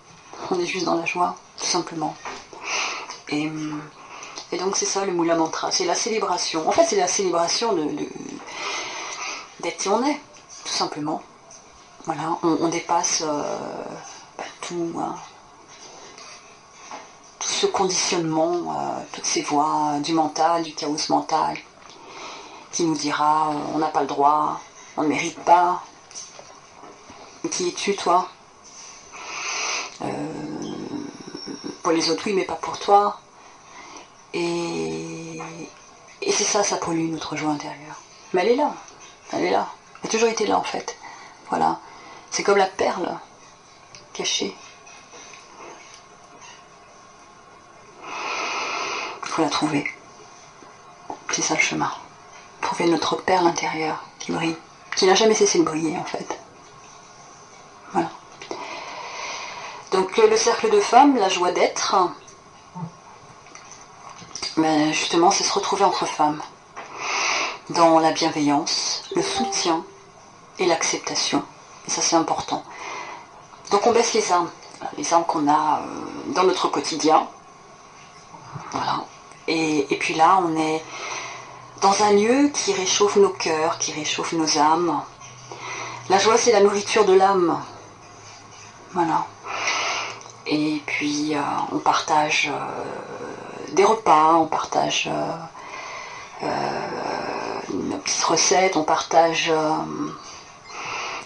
On est juste dans la joie, tout simplement. Et donc c'est ça le Mula Mantra, c'est la célébration. En fait, c'est la célébration d'être qui on est, tout simplement. Voilà, on dépasse tout, hein, tout ce conditionnement, toutes ces voies du mental, du chaos mental, qui nous dira on n'a pas le droit, on ne mérite pas. Qui es-tu, toi? Pour les autres, oui, mais pas pour toi. Et c'est ça, ça pollue notre joie intérieure. Mais elle est là. Elle a toujours été là, en fait. Voilà. C'est comme la perle cachée. Il faut la trouver. C'est ça le chemin. Trouver notre perle intérieure qui brille. Qui n'a jamais cessé de briller, en fait. Voilà. Donc le cercle de femmes, la joie d'être, ben justement c'est se retrouver entre femmes, dans la bienveillance, le soutien et l'acceptation. Et ça c'est important. Donc on baisse les armes qu'on a dans notre quotidien. Voilà. Et puis là on est dans un lieu qui réchauffe nos cœurs, qui réchauffe nos âmes. La joie c'est la nourriture de l'âme. Voilà. Et puis on partage des repas, on partage nos petites recettes, on partage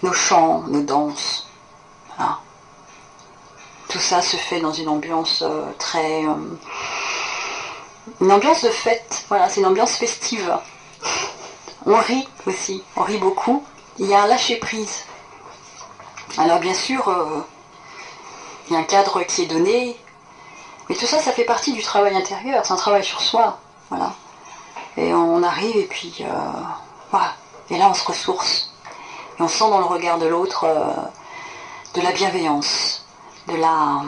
nos chants, nos danses. Voilà. Tout ça se fait dans une ambiance une ambiance de fête. Voilà, c'est une ambiance festive. On rit aussi, on rit beaucoup. Il y a un lâcher-prise. Alors bien sûr, il y a un cadre qui est donné, mais tout ça, ça fait partie du travail intérieur, c'est un travail sur soi, voilà. Et on arrive et puis, voilà, et là on se ressource, et on sent dans le regard de l'autre de la bienveillance, un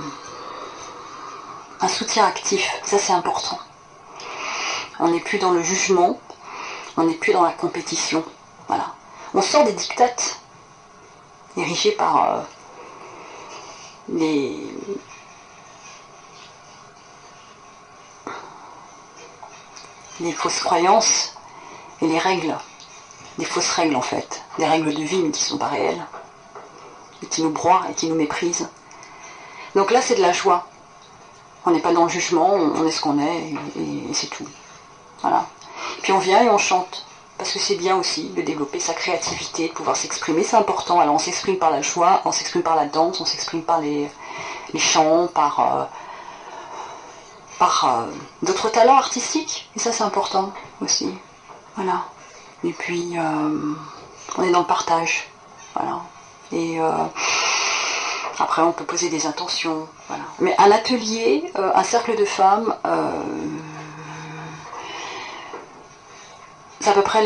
soutien actif, ça c'est important. On n'est plus dans le jugement, on n'est plus dans la compétition, voilà. On sort des dictates érigés par les fausses croyances et les règles, des fausses règles en fait, des règles de vie mais qui ne sont pas réelles. et qui nous broie et qui nous méprise. Donc là, c'est de la joie. On n'est pas dans le jugement, on est ce qu'on est et c'est tout. Voilà. Puis on vient et on chante. Parce que c'est bien aussi de développer sa créativité, de pouvoir s'exprimer, c'est important. Alors on s'exprime par la joie, on s'exprime par la danse, on s'exprime par les chants, par d'autres talents artistiques. Et ça, c'est important aussi. Voilà. Et puis, on est dans le partage. Voilà. Et après, on peut poser des intentions. Voilà. Mais un atelier, un cercle de femmes, c'est à peu près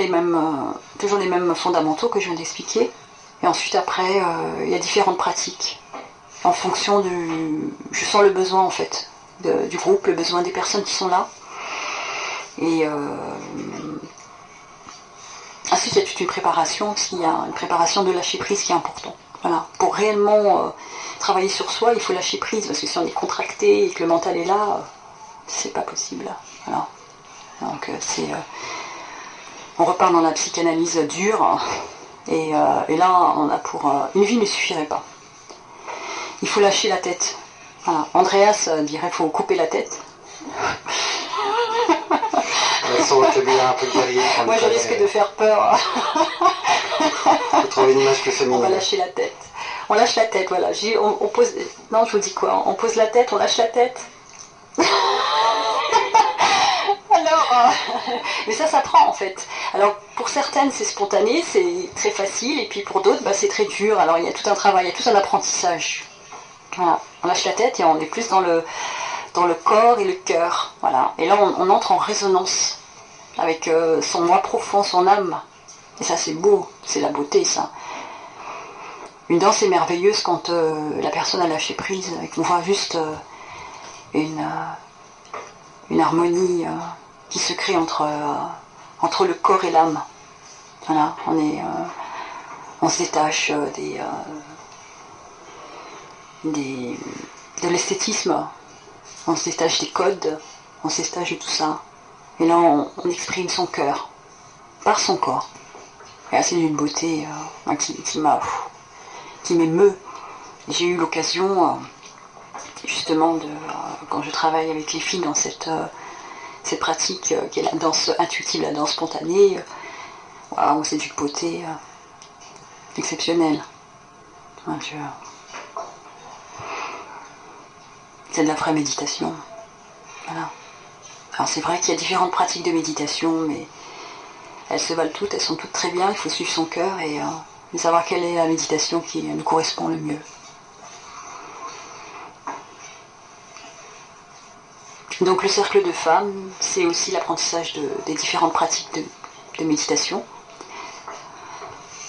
toujours les mêmes fondamentaux que je viens d'expliquer. Et ensuite, après, il y a différentes pratiques. En fonction je sens le besoin, en fait, du groupe, le besoin des personnes qui sont là. Et ensuite, il y a toute une préparation aussi. Il y a une préparation de lâcher prise qui est importante. Voilà. Pour réellement travailler sur soi, il faut lâcher prise. Parce que si on est contracté et que le mental est là, c'est pas possible. Voilà. Donc, on repart dans la psychanalyse dure. Et là, on a une vie ne suffirait pas. Il faut lâcher la tête. Voilà. Andreas dirait qu'il faut couper la tête. Ça aurait été bien un peu guerrier. Moi, je risque de faire peur. Il faut trouver une image plus féminine. On va lâcher la tête. On lâche la tête, voilà. On pose... Non, je vous dis quoi? On pose la tête, on lâche la tête. Alors, mais ça s'apprend en fait. Alors pour certaines c'est spontané, c'est très facile, et puis pour d'autres c'est très dur. Alors il y a tout un travail, il y a tout un apprentissage. Voilà. On lâche la tête et on est plus dans le corps et le cœur. Voilà. Et là on entre en résonance avec son moi profond, son âme. Et ça c'est beau, c'est la beauté ça. Une danse est merveilleuse quand la personne a lâché prise et qu'on voit juste une harmonie qui se crée entre le corps et l'âme. Voilà, on se détache de l'esthétisme, on se détache des codes, on se détache de tout ça. Et là, on exprime son cœur par son corps. Et là, c'est d'une beauté qui m'émeut. J'ai eu l'occasion, justement, quand je travaille avec les filles dans cette pratique qui est la danse intuitive, la danse spontanée, wow, c'est d'une beauté exceptionnelle. C'est de la vraie méditation. Voilà. Alors c'est vrai qu'il y a différentes pratiques de méditation, mais elles se valent toutes, elles sont toutes très bien, il faut suivre son cœur et savoir quelle est la méditation qui nous correspond le mieux. Donc le cercle de femmes, c'est aussi l'apprentissage des différentes pratiques de méditation.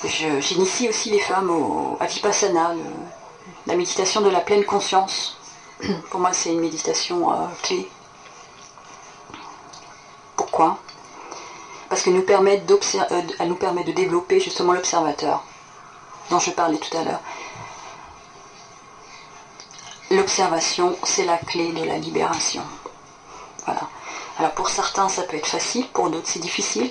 J'initie aussi les femmes à Vipassana, la méditation de la pleine conscience. Pour moi, c'est une méditation clé. Pourquoi ? Parce qu'elle nous permet de développer justement l'observateur, dont je parlais tout à l'heure. L'observation, c'est la clé de la libération. Voilà. Alors pour certains, ça peut être facile, pour d'autres, c'est difficile.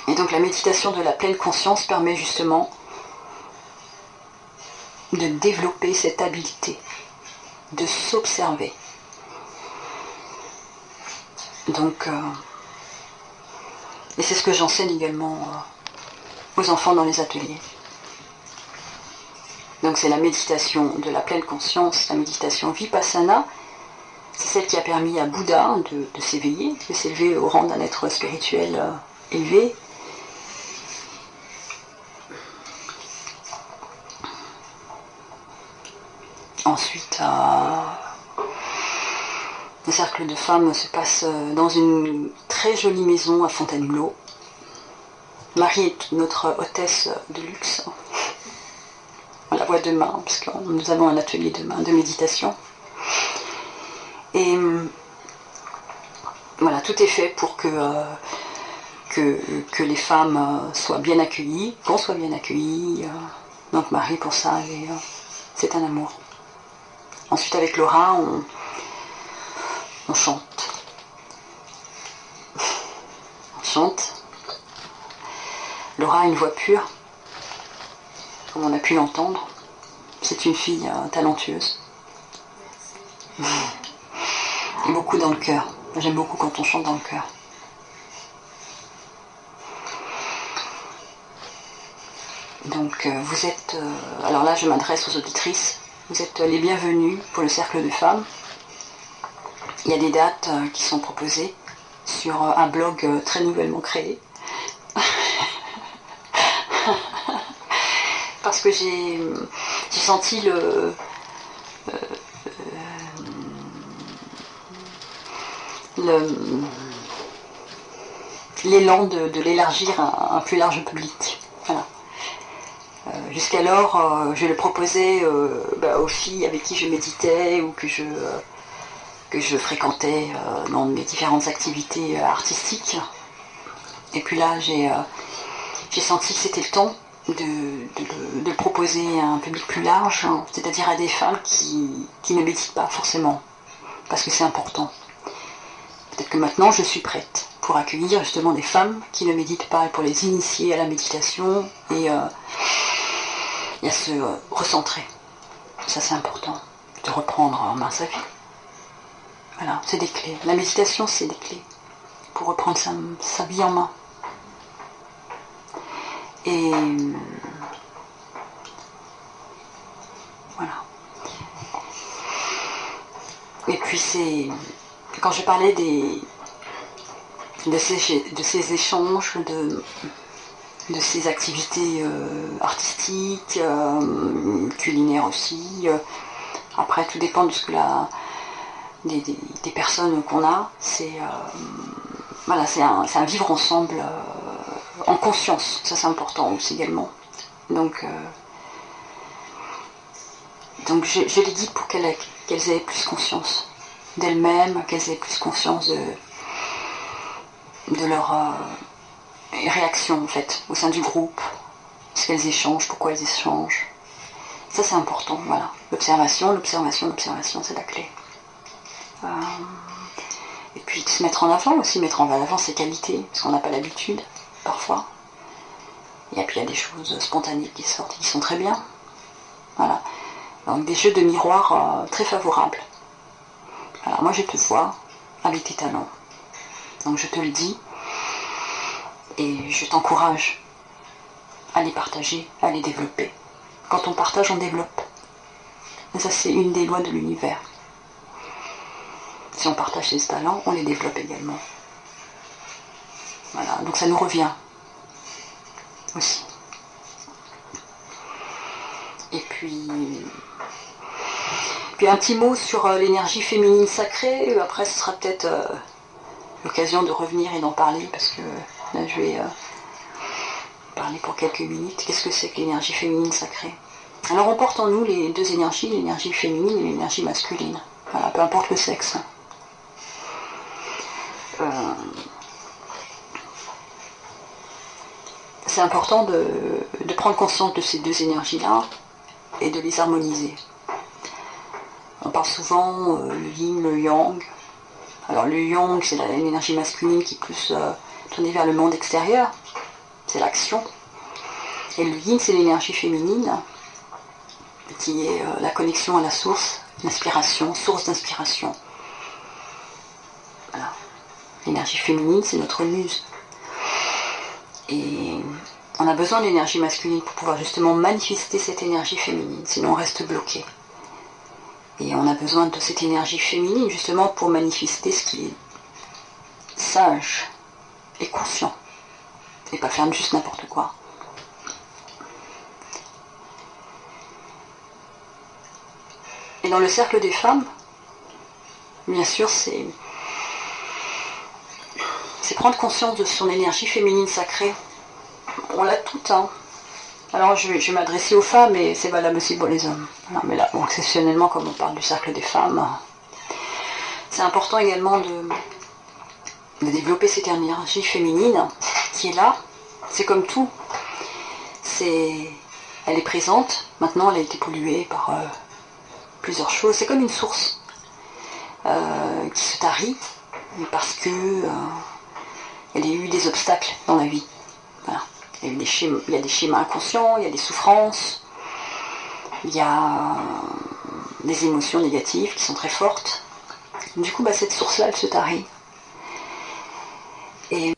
Et donc la méditation de la pleine conscience permet justement de développer cette habileté, de s'observer. Donc, et c'est ce que j'enseigne également aux enfants dans les ateliers. Donc c'est la méditation de la pleine conscience, la méditation Vipassana. C'est celle qui a permis à Bouddha de s'éveiller, de s'élever au rang d'un être spirituel élevé. Ensuite, le cercle de femmes se passe dans une très jolie maison à Fontainebleau. Marie est notre hôtesse de luxe. On la voit demain, parce que nous avons un atelier demain de méditation. Et voilà, tout est fait pour que les femmes soient bien accueillies, qu'on soit bien accueillis. Donc Marie, pour ça, c'est un amour. Ensuite, avec Laura, on chante. On chante. Laura a une voix pure. comme on a pu l'entendre. C'est une fille talentueuse. Et beaucoup dans le cœur. J'aime beaucoup quand on chante dans le cœur. Donc vous êtes... alors là, je m'adresse aux auditrices. Vous êtes les bienvenus pour le Cercle de Femmes. Il y a des dates qui sont proposées sur un blog très nouvellement créé. Parce que j'ai senti l'élan de l'élargir à un plus large public. Voilà. Jusqu'alors, je le proposais aux filles avec qui je méditais ou que je fréquentais dans mes différentes activités artistiques. Et puis là, j'ai senti que c'était le temps de le proposer à un public plus large, hein, c'est-à-dire à des femmes qui ne méditent pas forcément, parce que c'est important. Peut-être que maintenant, je suis prête pour accueillir justement des femmes qui ne méditent pas et pour les initier à la méditation et à se recentrer. Ça, c'est important, de reprendre en main sa vie. Voilà, c'est des clés. La méditation, c'est des clés pour reprendre sa vie en main. Et voilà. Et puis quand je parlais de ces échanges, de ces activités artistiques, culinaires aussi. Après, tout dépend de ce que des personnes qu'on a. C'est un vivre ensemble en conscience. Ça, c'est important aussi également. Donc je les guide pour qu'elles aient plus conscience d'elles-mêmes, qu'elles aient plus conscience de leur réaction en fait au sein du groupe, ce qu'elles échangent, pourquoi elles échangent. Ça, c'est important, voilà. L'observation, c'est la clé. Et puis de se mettre en avant aussi, mettre en avant ses qualités, parce qu'on n'a pas l'habitude, parfois. Et puis il y a des choses spontanées qui sortent et qui sont très bien. Voilà. Donc des jeux de miroir très favorables. Alors moi je te vois avec tes talents. Donc je te le dis et je t'encourage à les partager, à les développer. Quand on partage, on développe. Et ça, c'est une des lois de l'univers. Si on partage ses talents, on les développe également. Voilà, donc ça nous revient aussi. Et puis un petit mot sur l'énergie féminine sacrée. Après, ce sera peut-être l'occasion de revenir et d'en parler, parce que là, je vais parler pour quelques minutes. Qu'est-ce que c'est que l'énergie féminine sacrée? Alors, on porte en nous les deux énergies, l'énergie féminine et l'énergie masculine. Voilà, peu importe le sexe. C'est important de prendre conscience de ces deux énergies-là et de les harmoniser. On parle souvent le yin, le yang. Alors le yang, c'est l'énergie masculine qui est plus tournée vers le monde extérieur, c'est l'action. Et le yin, c'est l'énergie féminine qui est la connexion à la source, l'inspiration, source d'inspiration. Voilà. L'énergie féminine, c'est notre muse. Et on a besoin de l'énergie masculine pour pouvoir justement manifester cette énergie féminine, sinon on reste bloqué. Et on a besoin de cette énergie féminine justement pour manifester ce qui est sage et conscient. Et pas faire juste n'importe quoi. Et dans le cercle des femmes, bien sûr, c'est prendre conscience de son énergie féminine sacrée. On l'a toute, hein. Alors je vais m'adresser aux femmes et c'est valable aussi pour les hommes. Non, mais là, bon, exceptionnellement, comme on parle du cercle des femmes, c'est important également de développer cette énergie féminine qui est là. C'est comme tout. Elle est présente. Maintenant, elle a été polluée par plusieurs choses. C'est comme une source qui se tarit parce que il y a eu des obstacles dans la vie. Voilà. Il y a des schémas inconscients, il y a des souffrances, il y a des émotions négatives qui sont très fortes. Du coup, cette source-là, elle se tarit. Et